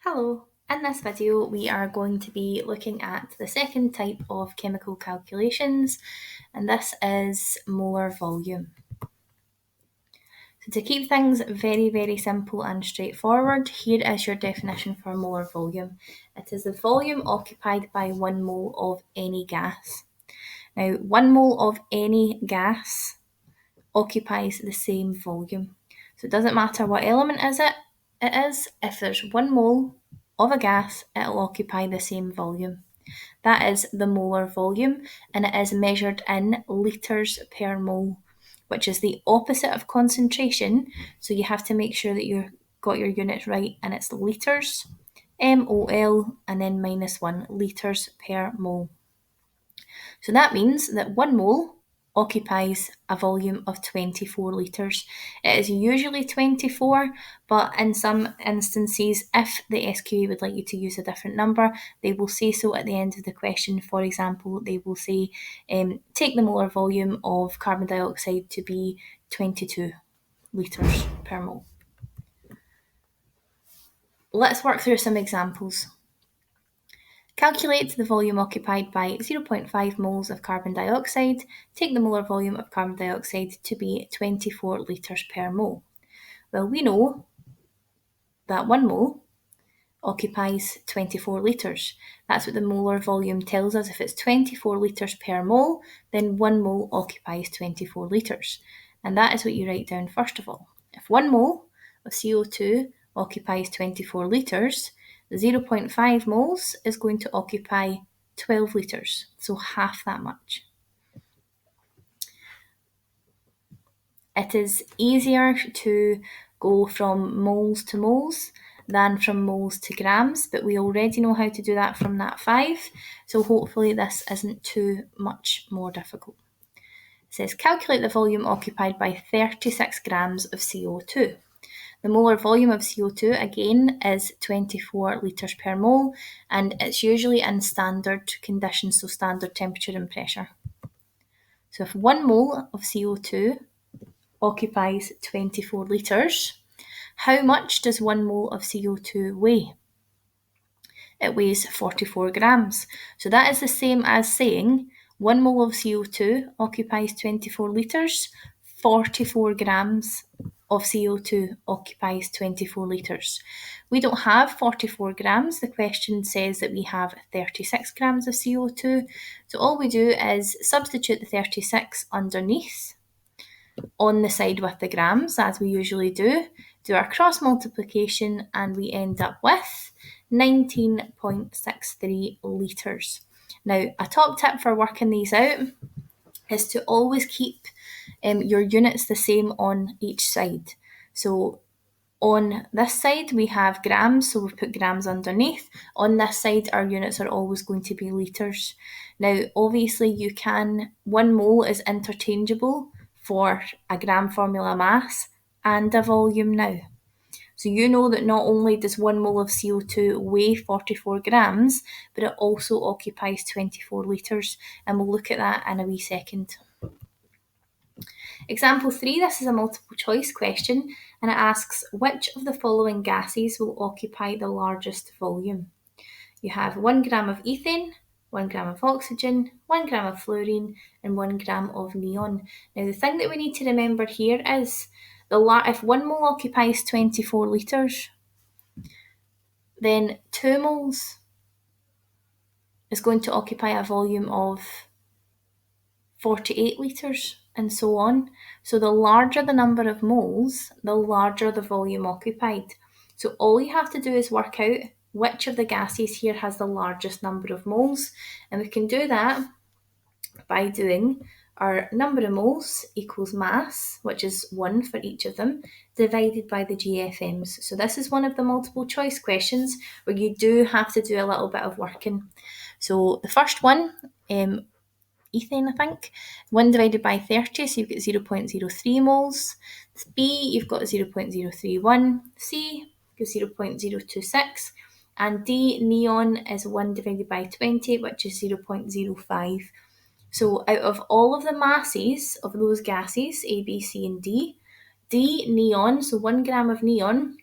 Hello, in this video we are going to be looking at the second type of chemical calculations, and this is molar volume. So to keep things very simple and straightforward, here is your definition for molar volume. It is the volume occupied by 1 mole of any gas. Now 1 mole of any gas occupies the same volume. So it doesn't matter what element it is, if there's 1 mole of a gas, it'll occupy the same volume. That is the molar volume, and it is measured in litres per mole, which is the opposite of concentration, so you have to make sure that you've got your units right, and it's litres, MOL, and then -1, litres per mole. So that means that 1 mole occupies a volume of 24 litres. It is usually 24, but in some instances, if the SQA would like you to use a different number, they will say so at the end of the question. For example, they will say, take the molar volume of carbon dioxide to be 22 litres per mole. Let's work through some examples. Calculate the volume occupied by 0.5 moles of carbon dioxide. Take the molar volume of carbon dioxide to be 24 litres per mole. Well, we know that 1 mole occupies 24 litres. That's what the molar volume tells us. If it's 24 litres per mole, then 1 mole occupies 24 litres. And that is what you write down first of all. If 1 mole of CO2 occupies 24 litres, 0.5 moles is going to occupy 12 litres, so half that much. It is easier to go from moles to moles than from moles to grams, but we already know how to do that from that 5, so hopefully this isn't too much more difficult. It says calculate the volume occupied by 36 grams of CO2. The molar volume of CO2 again is 24 litres per mole, and it's usually in standard conditions, so standard temperature and pressure. So if 1 mole of CO2 occupies 24 litres, how much does 1 mole of CO2 weigh? It weighs 44 grams. So that is the same as saying 1 mole of CO2 occupies 24 litres, 44 grams of CO2 occupies 24 litres. We don't have 44 grams. The question says that we have 36 grams of CO2. So all we do is substitute the 36 underneath on the side with the grams, as we usually do our cross multiplication, and we end up with 19.63 litres. Now, a top tip for working these out is to always keep your units the same on each side. So on this side we have grams, so we've put grams underneath. On this side our units are always going to be litres. Now obviously 1 mole is interchangeable for a gram formula mass and a volume now. So you know that not only does 1 mole of CO2 weigh 44 grams, but it also occupies 24 litres, and we'll look at that in a wee second. Example 3, this is a multiple choice question, and it asks which of the following gases will occupy the largest volume. You have 1 gram of ethane, 1 gram of oxygen, 1 gram of fluorine, and 1 gram of neon. Now the thing that we need to remember here is if 1 mole occupies 24 litres, then 2 moles is going to occupy a volume of 48 litres, and so on. So the larger the number of moles, the larger the volume occupied. So all you have to do is work out which of the gases here has the largest number of moles, and we can do that by doing our number of moles equals mass, which is 1 for each of them, divided by the GFMs. So this is one of the multiple choice questions where you do have to do a little bit of working. So the first one, ethane, I think, 1 divided by 30, so you've got 0.03 moles. B, you've got 0.031. C, you've got 0.026. And D, neon, is 1 divided by 20, which is 0.05. So out of all of the masses of those gases, A, B, C and D, neon, so 1 gram of neon,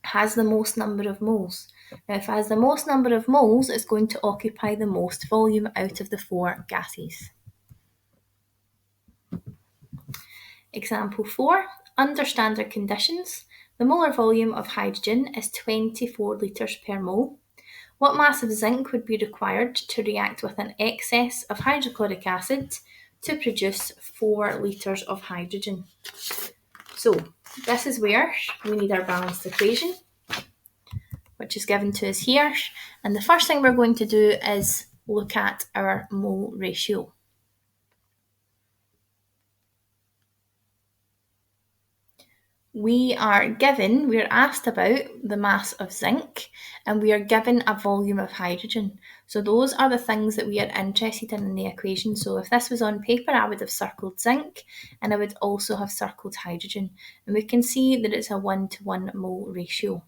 has the most number of moles. Now, if it has the most number of moles, it's going to occupy the most volume out of the 4 gases. Example 4. Under standard conditions, the molar volume of hydrogen is 24 litres per mole. What mass of zinc would be required to react with an excess of hydrochloric acid to produce 4 litres of hydrogen? So this is where we need our balanced equation, which is given to us here. And the first thing we're going to do is look at our mole ratio. We're asked about the mass of zinc, and we are given a volume of hydrogen. So those are the things that we are interested in the equation. So if this was on paper, I would have circled zinc, and I would also have circled hydrogen. And we can see that it's a 1-to-1 mole ratio.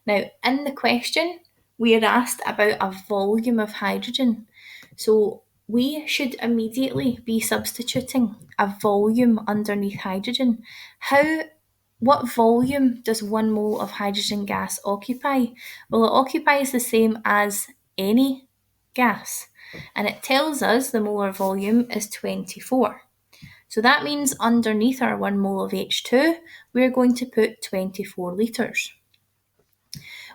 Now, in the question, we are asked about a volume of hydrogen. So we should immediately be substituting a volume underneath hydrogen. What volume does 1 mole of hydrogen gas occupy? Well, it occupies the same as any gas, and it tells us the molar volume is 24. So that means underneath our 1 mole of H2, we're going to put 24 litres.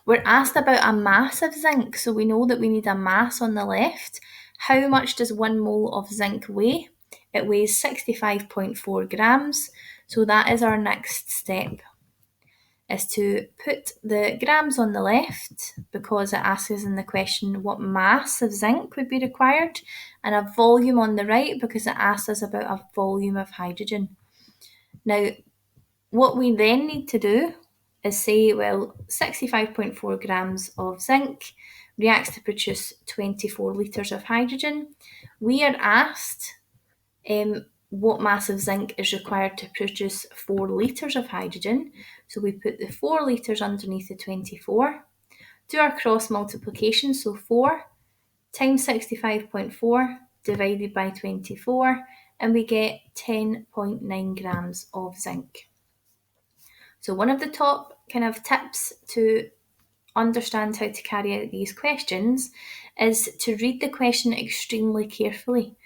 We're asked about a mass of zinc, so we know that we need a mass on the left. How much does 1 mole of zinc weigh? It weighs 65.4 grams, so that is our next step, is to put the grams on the left because it asks us in the question what mass of zinc would be required, and a volume on the right because it asks us about a volume of hydrogen. Now, what we then need to do is say, well, 65.4 grams of zinc reacts to produce 24 litres of hydrogen. We are asked what mass of zinc is required to produce 4 litres of hydrogen. So we put the 4 litres underneath the 24. Do our cross multiplication, so 4 times 65.4 divided by 24, and we get 10.9 grams of zinc. So one of the top kind of tips to understand how to carry out these questions is to read the question extremely carefully.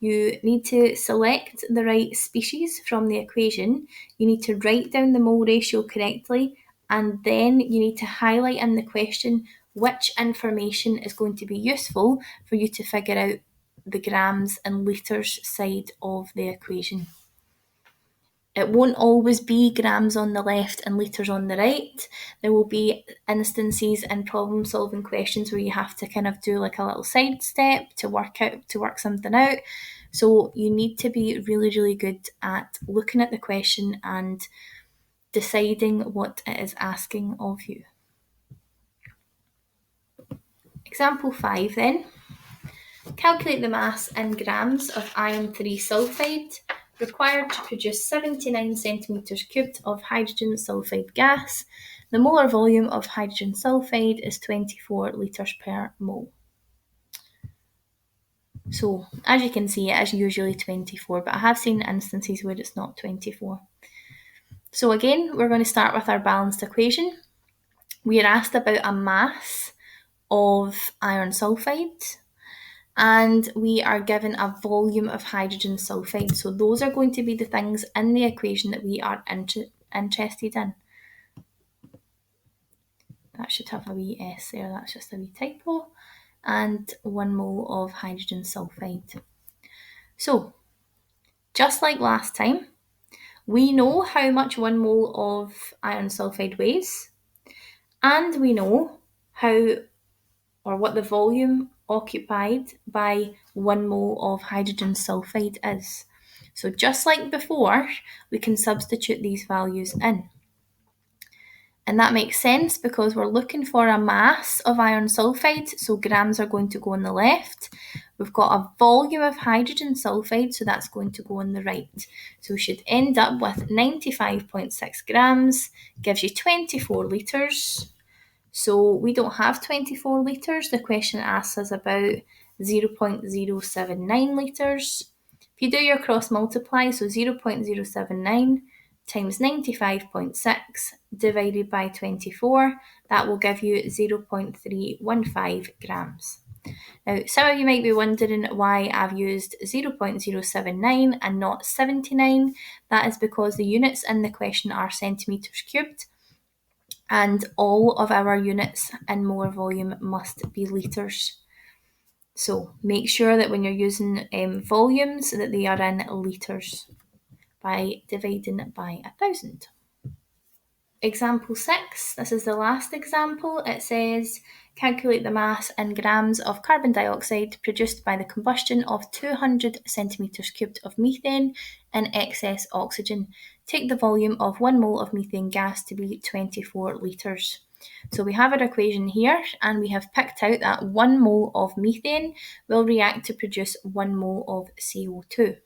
You need to select the right species from the equation, you need to write down the mole ratio correctly, and then you need to highlight in the question which information is going to be useful for you to figure out the grams and litres side of the equation. It won't always be grams on the left and litres on the right. There will be instances in problem solving questions where you have to kind of do like a little side step to work something out. So you need to be really, really good at looking at the question and deciding what it is asking of you. Example 5 then. Calculate the mass in grams of iron 3 sulfide required to produce 79 centimetres cubed of hydrogen sulfide gas. The molar volume of hydrogen sulfide is 24 litres per mole. So, as you can see, it is usually 24, but I have seen instances where it's not 24. So again, we're going to start with our balanced equation. We are asked about a mass of iron sulfide, and we are given a volume of hydrogen sulfide. So those are going to be the things in the equation that we are interested in. That should have a wee S there, that's just a wee typo. And 1 mole of hydrogen sulfide. So, just like last time, we know how much 1 mole of iron sulfide weighs, and we know what the volume occupied by 1 mole of hydrogen sulfide is. So just like before, we can substitute these values in. And that makes sense because we're looking for a mass of iron sulfide, so grams are going to go on the left. We've got a volume of hydrogen sulfide, so that's going to go on the right. So we should end up with 95.6 grams, gives you 24 litres. So we don't have 24 litres. The question asks us about 0.079 litres. If you do your cross multiply, so 0.079 times 95.6 divided by 24, that will give you 0.315 grams. Now, some of you might be wondering why I've used 0.079 and not 79. That is because the units in the question are centimetres cubed, and all of our units in molar volume must be litres. So make sure that when you're using volumes that they are in litres by dividing it by 1,000. Example 6, this is the last example. It says, calculate the mass in grams of carbon dioxide produced by the combustion of 200 centimetres cubed of methane in excess oxygen. Take the volume of 1 mole of methane gas to be 24 litres. So we have our equation here, and we have picked out that 1 mole of methane will react to produce 1 mole of CO2.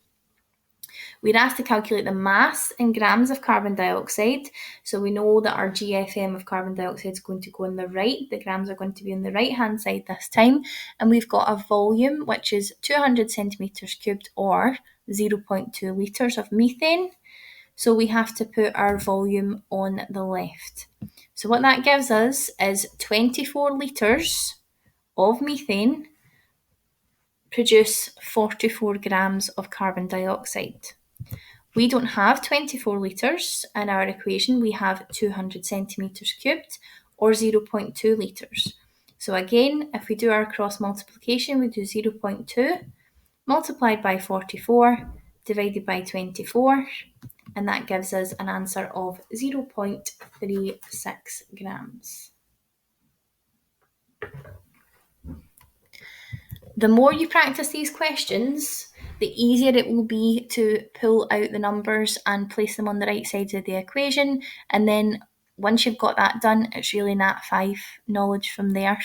We're asked to calculate the mass in grams of carbon dioxide. So we know that our GFM of carbon dioxide is going to go on the right. The grams are going to be on the right-hand side this time. And we've got a volume, which is 200 centimetres cubed or 0.2 litres of methane. So we have to put our volume on the left. So what that gives us is 24 litres of methane produce 44 grams of carbon dioxide. We don't have 24 litres in our equation, we have 200 centimetres cubed or 0.2 litres. So again, if we do our cross multiplication, we do 0.2 multiplied by 44 divided by 24, and that gives us an answer of 0.36 grams. The more you practice these questions, the easier it will be to pull out the numbers and place them on the right sides of the equation. And then once you've got that done, it's really Nat 5 knowledge from there,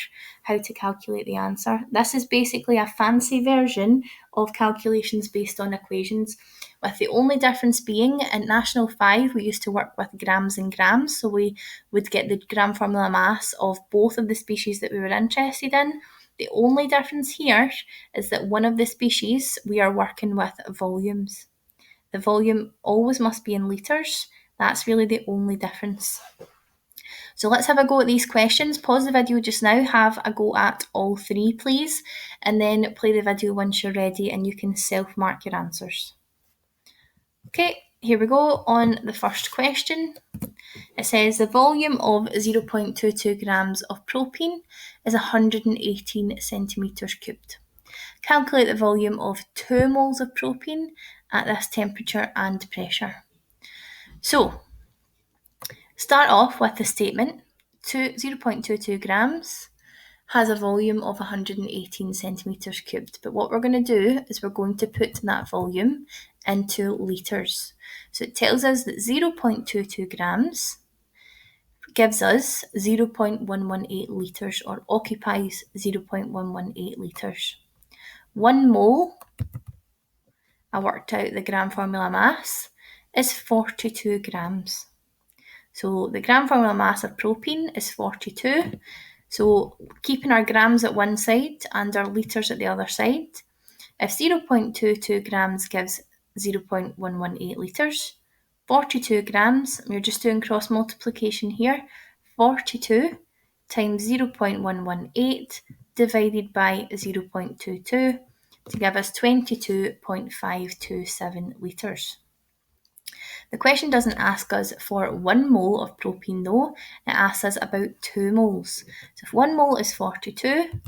how to calculate the answer. This is basically a fancy version of calculations based on equations, with the only difference being in National 5, we used to work with grams and grams. So we would get the gram formula mass of both of the species that we were interested in. The only difference here is that one of the species we are working with volumes. The volume always must be in litres. That's really the only difference. So let's have a go at these questions. Pause the video just now, have a go at all three, please, and then play the video once you're ready and you can self-mark your answers. Okay, here we go on the first question. It says the volume of 0.22 grams of propene is 118 centimetres cubed. Calculate the volume of 2 moles of propene at this temperature and pressure. So, start off with the statement. 0.22 grams has a volume of 118 centimetres cubed. But what we're going to do is we're going to put that volume into litres. So it tells us that 0.22 grams gives us 0.118 litres, or occupies 0.118 litres. 1 mole, I worked out the gram formula mass, is 42 grams. So the gram formula mass of propene is 42. So keeping our grams at one side and our litres at the other side, if 0.22 grams gives 0.118 litres, 42 grams, we're just doing cross multiplication here, 42 times 0.118 divided by 0.22 to give us 22.527 litres. The question doesn't ask us for 1 mole of propene though, it asks us about 2 moles. So if 1 mole is 42,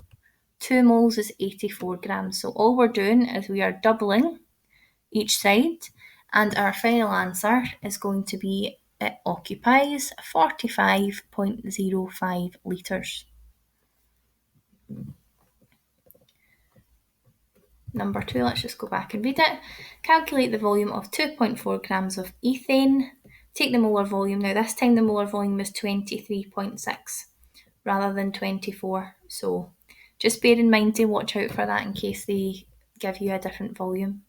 2 moles is 84 grams. So all we're doing is we are doubling each side, and our final answer is going to be it occupies 45.05 litres. Number 2, let's just go back and read it. Calculate the volume of 2.4 grams of ethane. Take the molar volume. Now this time the molar volume is 23.6 rather than 24. So just bear in mind to watch out for that in case they give you a different volume.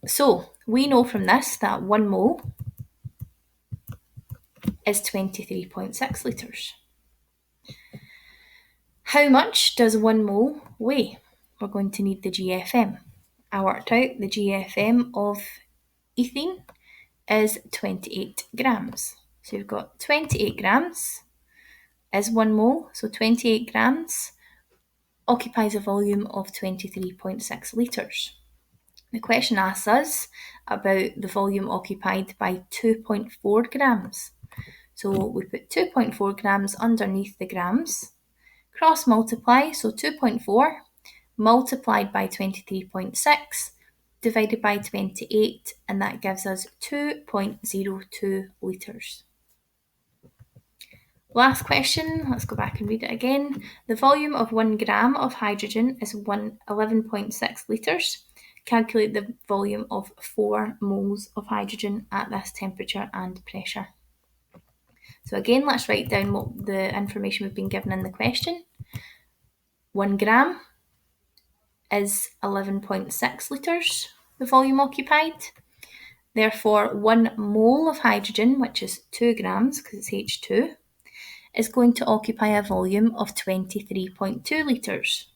So we know from this that 1 mole is 23.6 litres. How much does 1 mole weigh? We're going to need the GFM. I worked out the GFM of ethene is 28 grams. So you've got 28 grams is 1 mole, so 28 grams occupies a volume of 23.6 litres. The question asks us about the volume occupied by 2.4 grams. So we put 2.4 grams underneath the grams, cross multiply, so 2.4 multiplied by 23.6 divided by 28, and that gives us 2.02 litres. Last question, let's go back and read it again. The volume of 1 gram of hydrogen is 11.6 litres. Calculate the volume of 4 moles of hydrogen at this temperature and pressure. So again, let's write down what the information we've been given in the question. 1 gram is 11.6 litres, the volume occupied. Therefore, 1 mole of hydrogen, which is 2 grams because it's H2, is going to occupy a volume of 23.2 litres.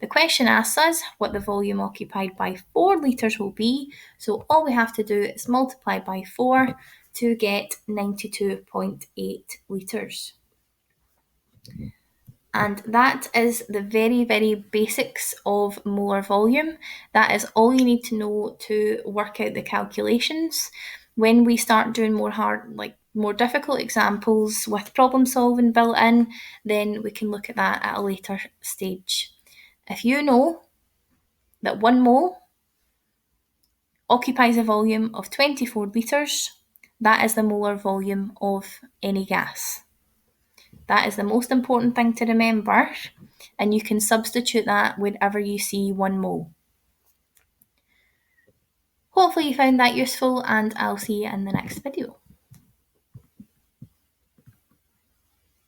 The question asks us what the volume occupied by 4 litres will be, so all we have to do is multiply by 4 to get 92.8 litres. And that is the very, very basics of molar volume. That is all you need to know to work out the calculations. When we start doing more difficult examples with problem solving built in, then we can look at that at a later stage. If you know that 1 mole occupies a volume of 24 litres, that is the molar volume of any gas. That is the most important thing to remember, and you can substitute that wherever you see 1 mole. Hopefully you found that useful, and I'll see you in the next video.